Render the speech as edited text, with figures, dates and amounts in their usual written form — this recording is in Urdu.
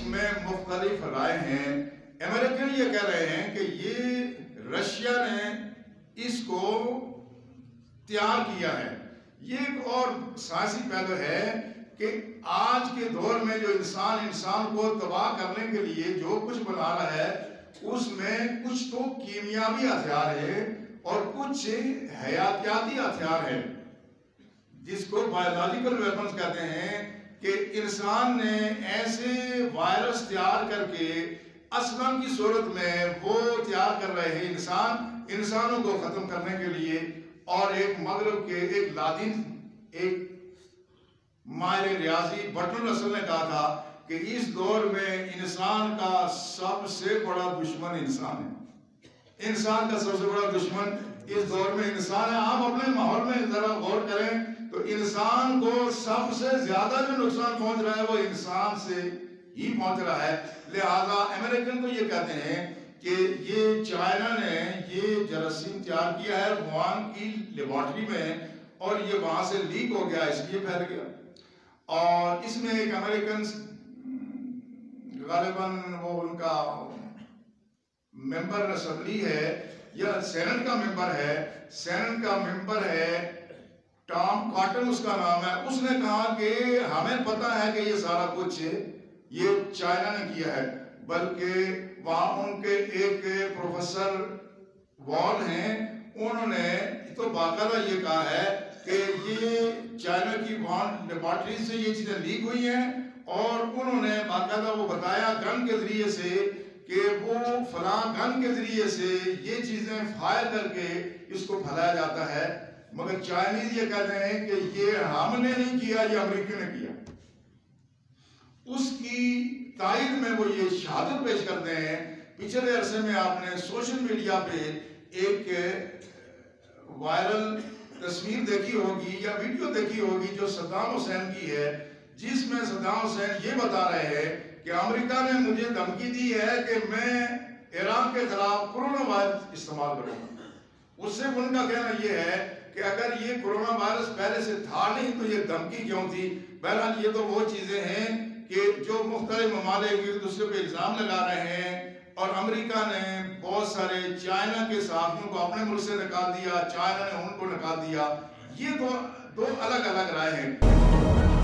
میں مختلف رائے ہیں۔ امریکن یہ کہہ رہے ہیں کہ یہ رشیا نے اس کو تیار کیا ہے۔ یہ ایک اور سائنسی پہلو ہے کہ آج کے دور میں جو انسان کو تباہ کرنے کے لیے جو کچھ بنا رہا ہے اس میں کچھ تو کیمیاوی ہتھیار ہے اور کچھ حیاتیاتی ہتھیار ہے، جس کو بایولوجیکل ویپنز کہتے ہیں، کہ انسان نے ایسے وائرس تیار کر کے اسلم کی صورت میں وہ تیار کر رہے ہیں انسانوں کو ختم کرنے کے لیے۔ اور ایک مغرب کے ایک لادن، ایک ماہر ریاضی بٹن رسل نے کہا تھا کہ اس دور میں انسان کا سب سے بڑا دشمن انسان ہے۔ انسان کا سب سے بڑا دشمن اس دور میں انسان ہے۔ آپ اپنے ماحول میں ذرا غور کریں تو انسان کو سب سے زیادہ جو نقصان پہنچ رہا ہے وہ انسان سے ہی پہنچ رہا ہے۔ لہذا امریکن تو یہ کہتے ہیں کہ یہ چائنا نے یہ جراثیم تیار کیا ہے ووہان کی لیبارٹری میں، اور یہ وہاں سے لیک ہو گیا، اس لیے پھیل گیا۔ اور اس میں ایک امریکن غالباً وہ ان کا ممبر اسمبلی ہے یا سینٹ کا ممبر ہے ٹام کاٹن اس کا نام ہے۔ اس نے کہا کہ ہمیں پتا ہے کہ یہ سارا کچھ یہ چائنا نے کیا ہے، بلکہ وہاں ان کے ایک پروفیسر وال ہیں، انہوں نے تو باقاعدہ یہ کہا ہے کہ یہ چائنا کی وہاں لیبارٹری سے یہ چیزیں لیک ہوئی ہیں، اور انہوں نے باقاعدہ وہ بتایا گن کے ذریعے سے کہ وہ فلاں گن کے ذریعے سے یہ چیزیں فائر کر کے اس کو پھیلایا جاتا ہے۔ مگر چائنیز یہ کہتے ہیں کہ یہ ہم نے نہیں کیا، یہ امریکہ نے کیا۔ اس کی تائید میں وہ یہ شہادت پیش کرتے ہیں۔ پچھلے عرصے میں آپ نے سوشل میڈیا پہ ایک وائرل تصویر دیکھی ہوگی یا ویڈیو دیکھی ہوگی جو صدام حسین کی ہے، جس میں صدام حسین یہ بتا رہے ہیں کہ امریکہ نے مجھے دھمکی دی ہے کہ میں ایران کے خلاف کرونا وائرس استعمال کروں گا۔ اس سے ان کا کہنا یہ ہے کہ اگر یہ کرونا وائرس پہلے سے تھا نہیں تو یہ دھمکی کیوں تھی؟ بہرحال یہ تو وہ چیزیں ہیں کہ جو مختلف ممالک ایک دوسرے پہ الزام لگا رہے ہیں، اور امریکہ نے بہت سارے چائنا کے صحافیوں کو اپنے ملک سے نکال دیا، چائنا نے ان کو نکال دیا۔ یہ دو الگ الگ رائے ہیں۔